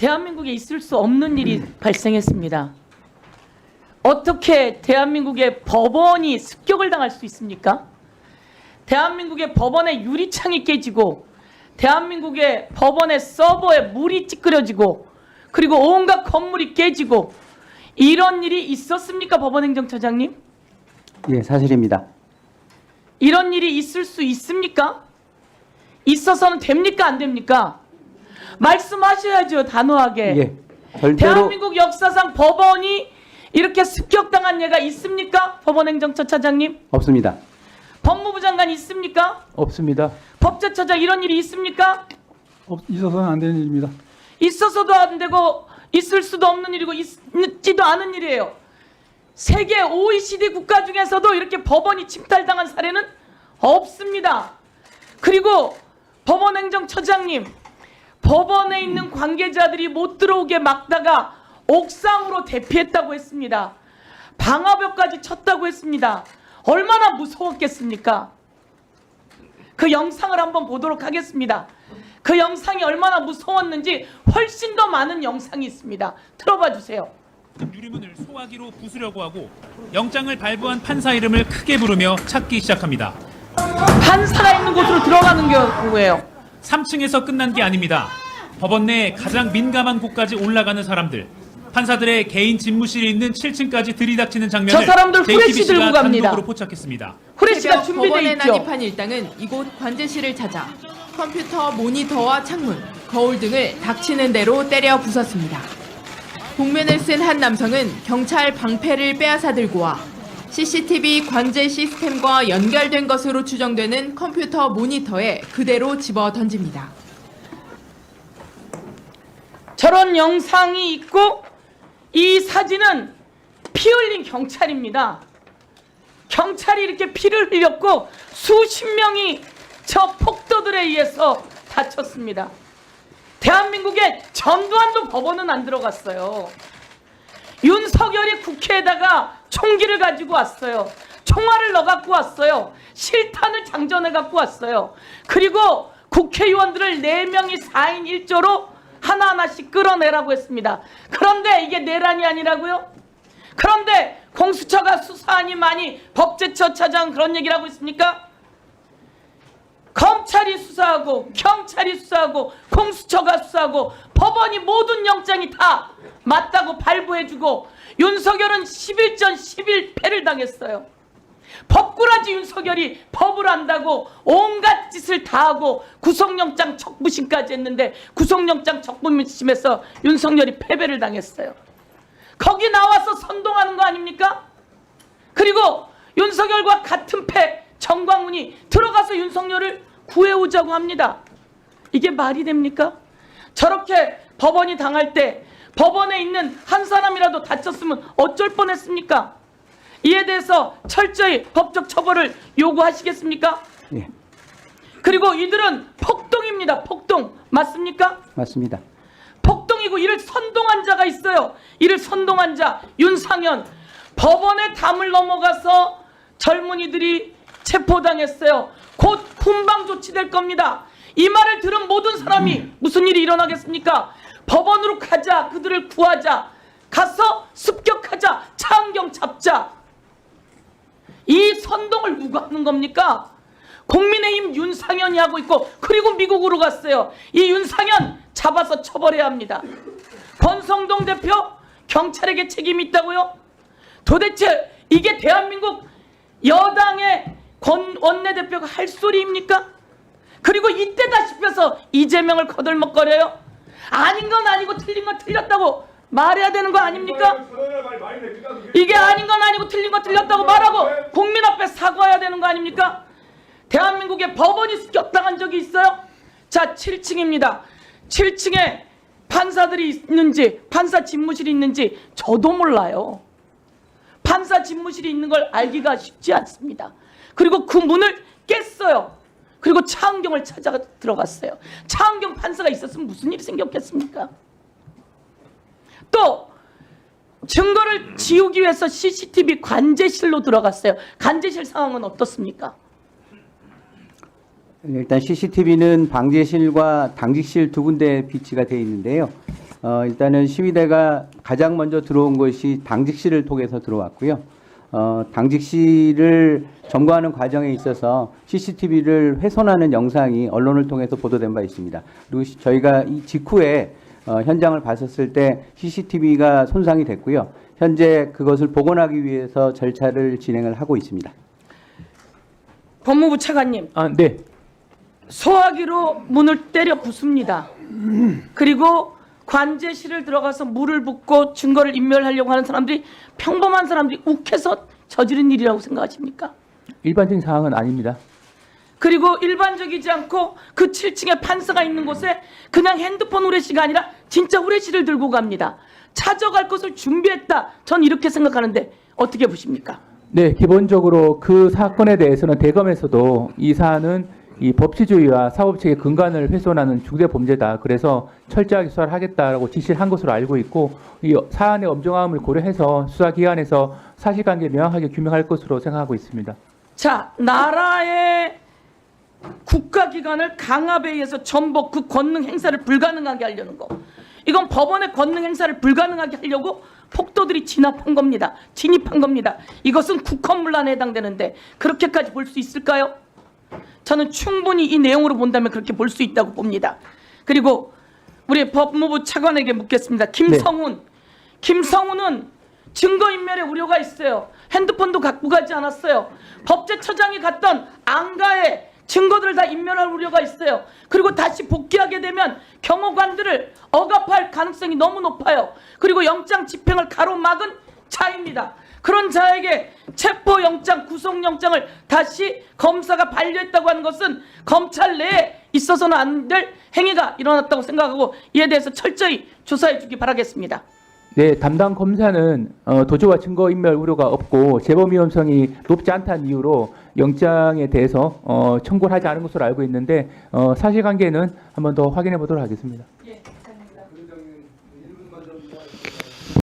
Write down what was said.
대한민국에 있을 수 없는 일이 발생했습니다. 어떻게 대한민국의 법원이 습격을 당할 수 있습니까? 대한민국의 법원의 유리창이 깨지고 대한민국의 법원의 서버에 물이 찌그러지고 그리고 온갖 건물이 깨지고 이런 일이 있었습니까, 법원행정처장님? 예, 사실입니다. 이런 일이 있을 수 있습니까? 있어서는 됩니까, 안 됩니까? 말씀하셔야죠, 단호하게. 예, 절대로 대한민국 역사상 법원이 이렇게 습격당한 예가 있습니까? 법원행정처 차장님? 없습니다. 법무부 장관 있습니까? 없습니다. 법제처장 이런 일이 있습니까? 있어서는 안 되는 일입니다. 있어서도 안 되고 있을 수도 없는 일이고 있지도 않은 일이에요. 세계 OECD 국가 중에서도 이렇게 법원이 침탈당한 사례는 없습니다. 그리고 법원행정처장님, 법원에 있는 관계자들이 못 들어오게 막다가 옥상으로 대피했다고 했습니다. 방화벽까지 쳤다고 했습니다. 얼마나 무서웠겠습니까? 그 영상을 한번 보도록 하겠습니다. 그 영상이 얼마나 무서웠는지 훨씬 더 많은 영상이 있습니다. 틀어봐 주세요. 유리문을 소화기로 부수려고 하고 영장을 발부한 판사 이름을 크게 부르며 찾기 시작합니다. 판사가 있는 곳으로 들어가는 경우예요. 3층에서 끝난 게 아닙니다. 법원 내 가장 민감한 곳까지 올라가는 사람들. 판사들의 개인 집무실이 있는 7층까지 들이닥치는 장면을 저 사람들 후레쉬 들고 JTBC가 갑니다. 단독으로 포착했습니다. 후레쉬가 새벽 준비돼 법원에 있죠. 난입한 일당은 이곳 관제실을 찾아 컴퓨터 모니터와 창문, 거울 등을 닥치는 대로 때려 부쉈습니다. 복면을 쓴 한 남성은 경찰 방패를 빼앗아 들고 와 CCTV 관제 시스템과 연결된 것으로 추정되는 컴퓨터 모니터에 그대로 집어 던집니다. 저런 영상이 있고 이 사진은 피 흘린 경찰입니다. 경찰이 이렇게 피를 흘렸고 수십 명이 저 폭도들에 의해서 다쳤습니다. 대한민국에 전두환도 법원은 안 들어갔어요. 윤석열이 국회에다가 총기를 가지고 왔어요. 총알을 넣어 갖고 왔어요. 실탄을 장전해 갖고 왔어요. 그리고 국회의원들을 4명이 4인 1조로 하나하나씩 끌어내라고 했습니다. 그런데 이게 내란이 아니라고요? 그런데 공수처가 수사하니 많이 법제처 차장 그런 얘기를 하고 있습니까? 검찰이 수사하고 경찰이 수사하고 공수처가 수사하고 법원이 모든 영장이 다 맞다고 발부해주고 윤석열은 10일 전 10일 패를 당했어요. 법꾸라지 윤석열이 법을 안다고 온갖 짓을 다 하고 구속영장 적부심까지 했는데 구속영장 적부심에서 윤석열이 패배를 당했어요. 거기 나와서 선동하는 거 아닙니까? 그리고 윤석열과 같은 패 정광훈이 들어가서 윤석열을 구해오자고 합니다. 이게 말이 됩니까? 저렇게 법원이 당할 때 법원에 있는 한 사람이라도 다쳤으면 어쩔 뻔했습니까? 이에 대해서 철저히 법적 처벌을 요구하시겠습니까? 예, 그리고 이들은 폭동입니다. 폭동. 맞습니까? 맞습니다. 폭동이고 이를 선동한 자가 있어요. 이를 선동한 자 윤상현. 법원의 담을 넘어가서 젊은이들이 체포당했어요. 곧 훈방 조치될 겁니다. 이 말을 들은 모든 사람이 무슨 일이 일어나겠습니까? 법원으로 가자. 그들을 구하자. 가서 습격하자. 차은경 잡자. 이 선동을 누가 하는 겁니까? 국민의힘 윤상현이 하고 있고 그리고 미국으로 갔어요. 이 윤상현 잡아서 처벌해야 합니다. 권성동 대표 경찰에게 책임이 있다고요? 도대체 이게 대한민국 여당의 권 원내대표가 할 소리입니까? 그리고 이때다 싶어서 이재명을 거들먹거려요? 아닌 건 아니고 틀린 건 틀렸다고 말해야 되는 거 아닙니까? 이게 아닌 건 아니고 틀린 건 틀렸다고 말하고 국민 앞에 사과해야 되는 거 아닙니까? 대한민국에 법원이 습격당한 적이 있어요? 자, 7층입니다. 7층에 판사들이 있는지 판사 집무실이 있는지 저도 몰라요. 판사 집무실이 있는 걸 알기가 쉽지 않습니다. 그리고 그 문을 깼어요. 그리고 차은경을 찾아 들어갔어요. 차은경 판사가 있었으면 무슨 일이 생겼겠습니까? 또 증거를 지우기 위해서 CCTV 관제실로 들어갔어요. 관제실 상황은 어떻습니까? 일단 CCTV는 방제실과 당직실 두 군데 비치가 되어 있는데요. 일단은 시위대가 가장 먼저 들어온 것이 당직실을 통해서 들어왔고요. 당직실을 점거하는 과정에 있어서 CCTV를 훼손하는 영상이 언론을 통해서 보도된 바 있습니다. 그리고 저희가 이 직후에 현장을 봤었을 때 CCTV가 손상이 됐고요. 현재 그것을 복원하기 위해서 절차를 진행을 하고 있습니다. 법무부 차관님, 네. 소화기로 문을 때려 부숩니다. 그리고 관제실을 들어가서 물을 붓고 증거를 인멸하려고 하는 사람들이 평범한 사람들이 욱해서 저지른 일이라고 생각하십니까? 일반적인 상황은 아닙니다. 그리고 일반적이지 않고 그 7층에 판사가 있는 곳에 그냥 핸드폰 후레쉬가 아니라 진짜 후레쉬를 들고 갑니다. 찾아갈 것을 준비했다. 전 이렇게 생각하는데 어떻게 보십니까? 네, 기본적으로 그 사건에 대해서는 대검에서도 이 사안은 이 법치주의와 사법체계 근간을 훼손하는 중대 범죄다. 그래서 철저하게 수사를 하겠다라고 지시를 한 것으로 알고 있고 이 사안의 엄중함을 고려해서 수사기관에서 사실관계 명확하게 규명할 것으로 생각하고 있습니다. 자, 나라의 국가기관을 강압에 의해서 전복 그 권능 행사를 불가능하게 하려는 거. 이건 법원의 권능 행사를 불가능하게 하려고 폭도들이 진압한 겁니다. 진입한 겁니다. 이것은 국헌문란에 해당되는데 그렇게까지 볼 수 있을까요? 저는 충분히 이 내용으로 본다면 그렇게 볼 수 있다고 봅니다. 그리고 우리 법무부 차관에게 묻겠습니다. 김성훈은 증거인멸의 우려가 있어요. 핸드폰도 갖고 가지 않았어요. 법제처장이 갔던 안가에 증거들을 다 인멸할 우려가 있어요. 그리고 다시 복귀하게 되면 경호관들을 억압할 가능성이 너무 높아요. 그리고 영장 집행을 가로막은 자입니다. 그런 자에게 체포영장, 구속영장을 다시 검사가 반려했다고 하는 것은 검찰 내에 있어서는 안 될 행위가 일어났다고 생각하고 이에 대해서 철저히 조사해 주기 바라겠습니다. 네, 담당 검사는 도주와 증거인멸 우려가 없고 재범 위험성이 높지 않다는 이유로 영장에 대해서 청구를 하지 않은 것으로 알고 있는데 사실관계는 한 번 더 확인해 보도록 하겠습니다.